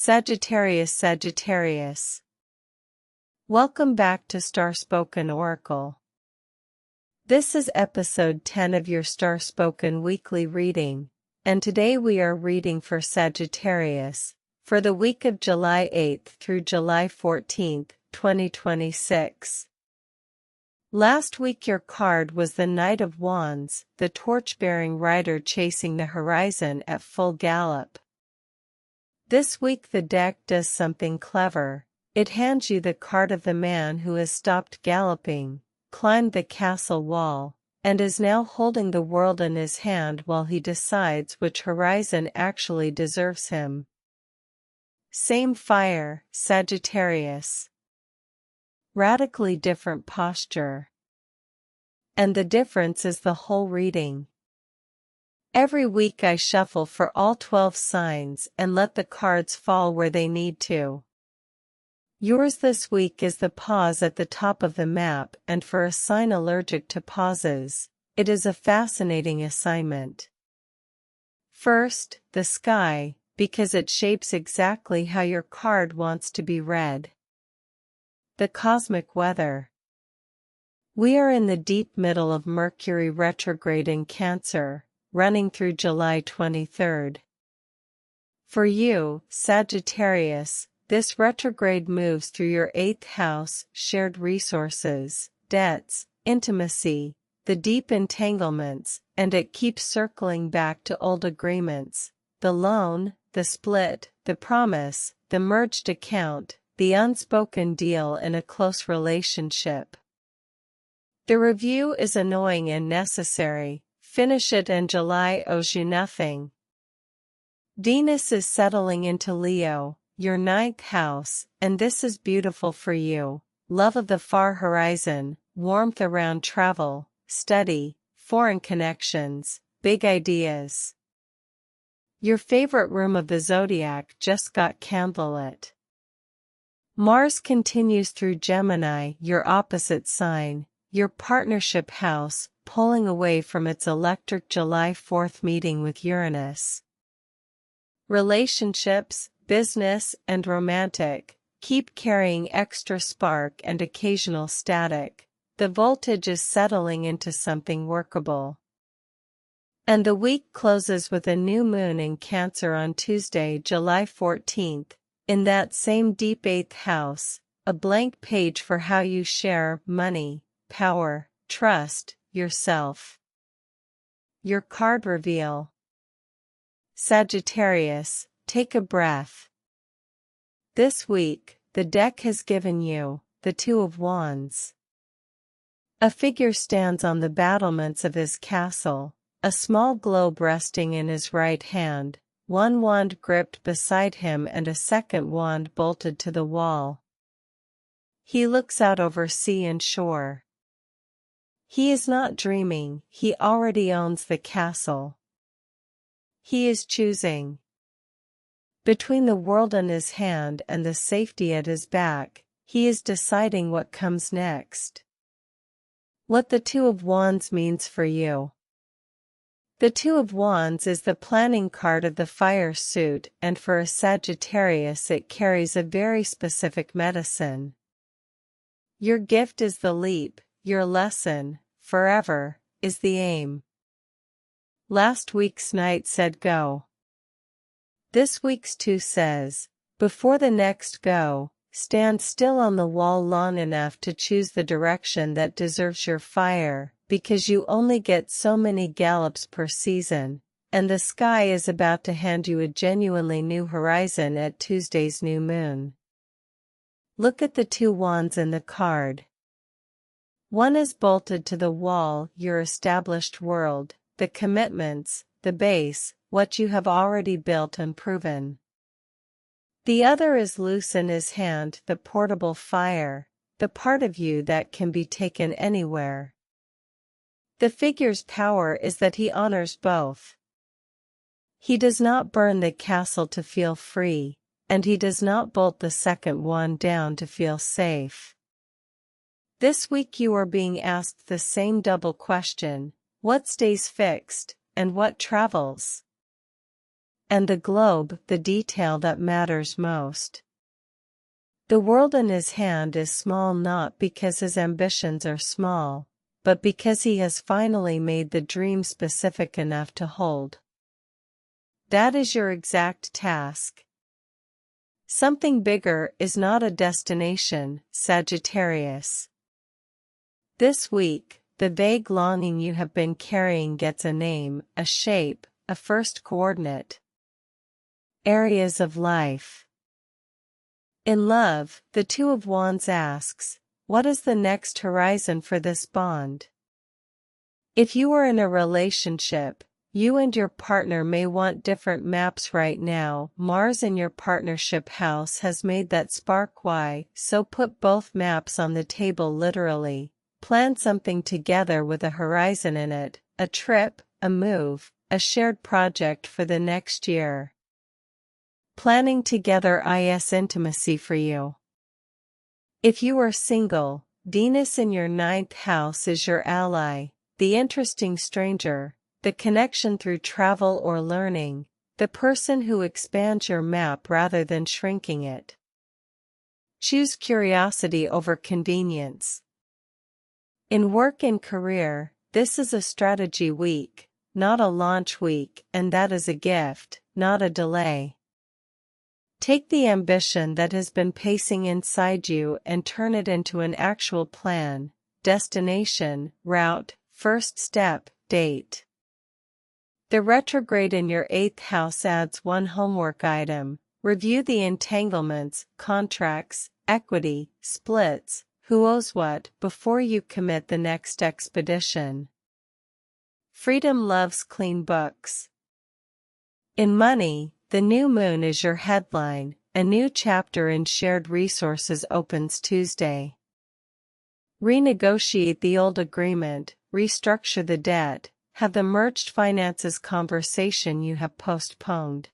Sagittarius. Welcome back to Starspoken Oracle. This is episode 10 of your Starspoken weekly reading, and today we are reading for Sagittarius, for the week of July 8th through July 14th, 2026. Last week your card was the Knight of Wands, the torch-bearing rider chasing the horizon at full gallop. This week the deck does something clever. It hands you the card of the man who has stopped galloping, climbed the castle wall, and is now holding the world in his hand while he decides which horizon actually deserves him. Same fire, Sagittarius. Radically different posture. And the difference is the whole reading. Every week I shuffle for all 12 signs and let the cards fall where they need to. Yours this week is the pause at the top of the map, and for a sign allergic to pauses, it is a fascinating assignment. First, the sky, because it shapes exactly how your card wants to be read. The cosmic weather. We are in the deep middle of Mercury retrograde in Cancer, running through July 23rd. For you, Sagittarius, this retrograde moves through your 8th house, shared resources, debts, intimacy, the deep entanglements, and it keeps circling back to old agreements, the loan, the split, the promise, the merged account, the unspoken deal in a close relationship. The review is annoying and necessary. Finish it and July owes you nothing. Venus is settling into Leo, your 9th house, and this is beautiful for you. Love of the far horizon, warmth around travel, study, foreign connections, big ideas. Your favorite room of the zodiac just got candlelit. Mars continues through Gemini, your opposite sign, your partnership house, pulling away from its electric July 4th meeting with Uranus. Relationships, business, and romantic, keep carrying extra spark and occasional static. The voltage is settling into something workable. And the week closes with a new moon in Cancer on Tuesday, July 14th, in that same deep 8th house, a blank page for how you share money, power, trust, yourself. Your card reveal. Sagittarius, take a breath. This week, the deck has given you the Two of Wands. A figure stands on the battlements of his castle, a small globe resting in his right hand, one wand gripped beside him and a second wand bolted to the wall. He looks out over sea and shore. He is not dreaming, he already owns the castle. He is choosing. Between the world in his hand and the safety at his back, he is deciding what comes next. What the Two of Wands means for you. The Two of Wands is the planning card of the fire suit, and for a Sagittarius it carries a very specific medicine. Your gift is the leap, your lesson, forever, is the aim. Last week's Knight said go. This week's Two says, before the next go, stand still on the wall long enough to choose the direction that deserves your fire, because you only get so many gallops per season, and the sky is about to hand you a genuinely new horizon at Tuesday's new moon. Look at the two wands in the card. One is bolted to the wall, your established world, the commitments, the base, what you have already built and proven. The other is loose in his hand, the portable fire, the part of you that can be taken anywhere. The figure's power is that he honors both. He does not burn the castle to feel free, and he does not bolt the second one down to feel safe. This week you are being asked the same double question: what stays fixed, and what travels? and the globe the detail that matters most. The world in his hand is small not because his ambitions are small, but because he has finally made the dream specific enough to hold. That is your exact task. Something bigger is not a destination, Sagittarius. This week, the vague longing you have been carrying gets a name, a shape, a first coordinate. Areas of life. In love, the Two of Wands asks, what is the next horizon for this bond? If you are in a relationship, you and your partner may want different maps right now. Mars in your partnership house has made that spark why, so put both maps on the table literally. Plan something together with a horizon in it, a trip, a move, a shared project for the next year. Planning together is intimacy for you. If you are single, Venus in your ninth house is your ally, the interesting stranger, the connection through travel or learning, the person who expands your map rather than shrinking it. Choose curiosity over convenience. In work and career, this is a strategy week, not a launch week, and that is a gift, not a delay. Take the ambition that has been pacing inside you and turn it into an actual plan, destination, route, first step, date. The retrograde in your 8th house adds one homework item. Review the entanglements, contracts, equity, splits, who owes what, before you commit the next expedition. Freedom loves clean books. In money, the new moon is your headline. A new chapter in shared resources opens Tuesday. Renegotiate the old agreement, restructure the debt, have the merged finances conversation you have postponed.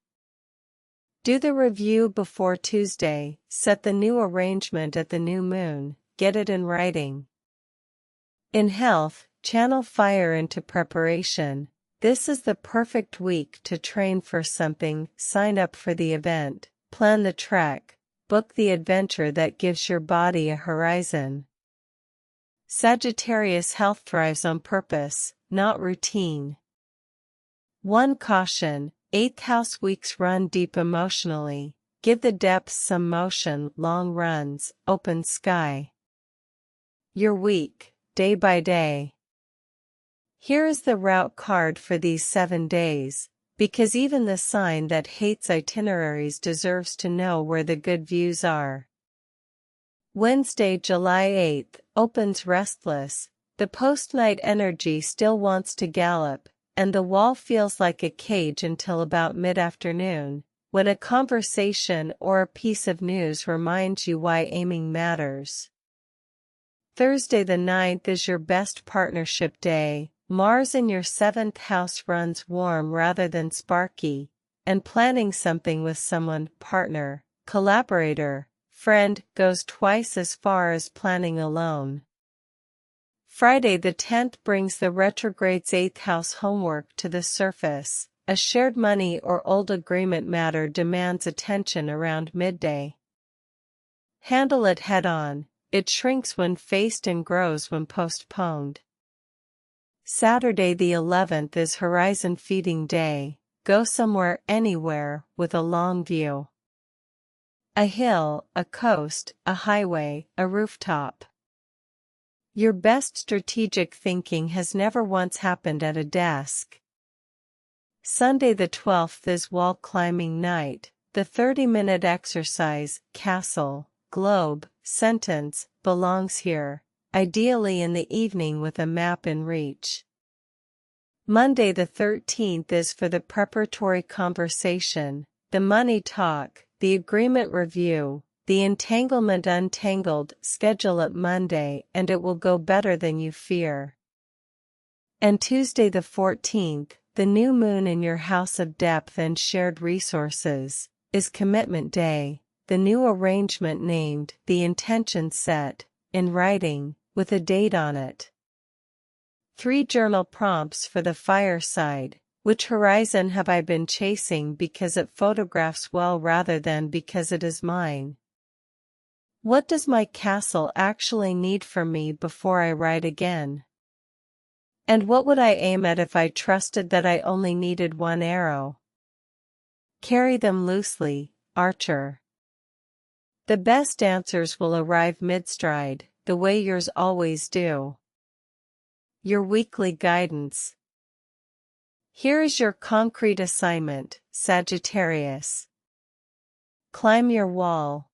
Do the review before Tuesday, set the new arrangement at the new moon, get it in writing. In health, channel fire into preparation. This is the perfect week to train for something, sign up for the event, plan the trek, book the adventure that gives your body a horizon. Sagittarius health thrives on purpose, not routine. One caution, 8th house weeks run deep emotionally, give the depths some motion, long runs, open sky. Your week, day by day. Here is the route card for these 7 days, because even the sign that hates itineraries deserves to know where the good views are. Wednesday, July 8th, opens restless, the post-night energy still wants to gallop, and the wall feels like a cage until about mid-afternoon, when a conversation or a piece of news reminds you why aiming matters. Thursday the 9th is your best partnership day. Mars in your 7th house runs warm rather than sparky, and planning something with someone, partner, collaborator, friend, goes twice as far as planning alone. Friday the 10th brings the retrograde's 8th house homework to the surface. A shared money or old agreement matter demands attention around midday. Handle it head on, it shrinks when faced and grows when postponed. Saturday the 11th is horizon feeding day. Go somewhere, anywhere, with a long view. A hill, a coast, a highway, a rooftop. Your best strategic thinking has never once happened at a desk. Sunday the 12th is wall climbing night. The 30-minute exercise, castle, globe, sentence, belongs here, ideally in the evening with a map in reach. Monday the 13th is for the preparatory conversation, the money talk, the agreement review, the entanglement untangled. Schedule it Monday and it will go better than you fear. And Tuesday the 14th, the new moon in your house of depth and shared resources, is commitment day, the new arrangement named, the intention set, in writing, with a date on it. 3 journal prompts for the fireside. Which horizon have I been chasing because it photographs well rather than because it is mine? What does my castle actually need from me before I ride again? And what would I aim at if I trusted that I only needed one arrow? Carry them loosely, Archer. The best answers will arrive mid-stride, the way yours always do. Your weekly guidance. Here is your concrete assignment, Sagittarius. Climb your wall.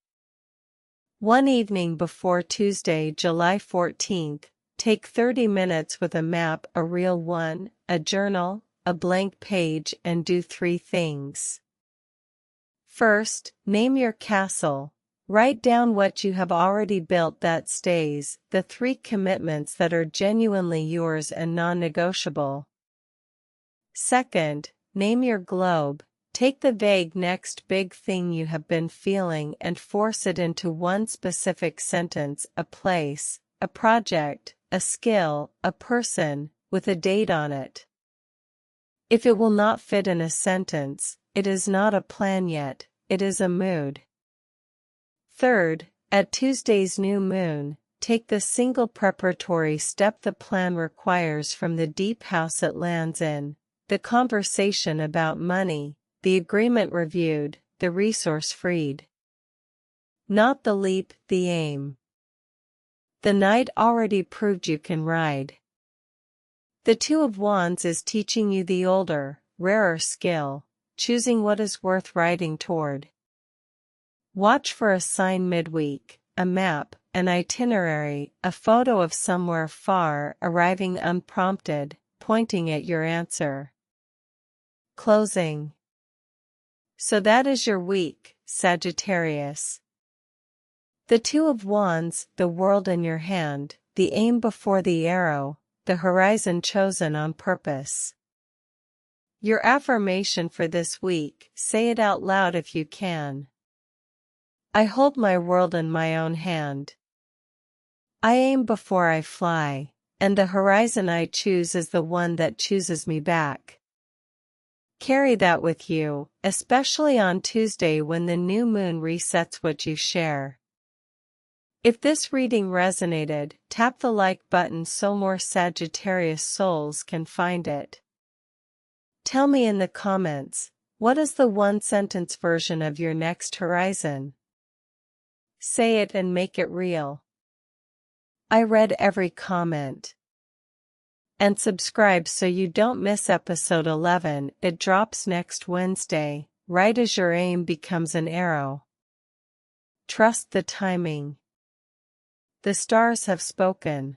One evening before Tuesday, July 14th, take 30 minutes with a map, a real one, a journal, a blank page, and do 3 things. First, name your castle. Write down what you have already built that stays, the 3 commitments that are genuinely yours and non-negotiable. Second, name your globe. Take the vague next big thing you have been feeling and force it into one specific sentence, a place, a project, a skill, a person, with a date on it. If it will not fit in a sentence, it is not a plan yet, it is a mood. Third, at Tuesday's new moon, take the single preparatory step the plan requires from the deep house it lands in, the conversation about money, the agreement reviewed, the resource freed. Not the leap, the aim. The knight already proved you can ride. The 2 of Wands is teaching you the older, rarer skill, choosing what is worth riding toward. Watch for a sign midweek, a map, an itinerary, a photo of somewhere far arriving unprompted, pointing at your answer. Closing. So that is your week, Sagittarius. The 2 of Wands, the world in your hand, the aim before the arrow, the horizon chosen on purpose. Your affirmation for this week, say it out loud if you can. I hold my world in my own hand. I aim before I fly, and the horizon I choose is the one that chooses me back. Carry that with you, especially on Tuesday when the new moon resets what you share. If this reading resonated, tap the like button so more Sagittarius souls can find it. Tell me in the comments, what is the 1-sentence version of your next horizon? Say it and make it real. I read every comment. And subscribe so you don't miss episode 11. It drops next Wednesday, right as your aim becomes an arrow. Trust the timing. The stars have spoken.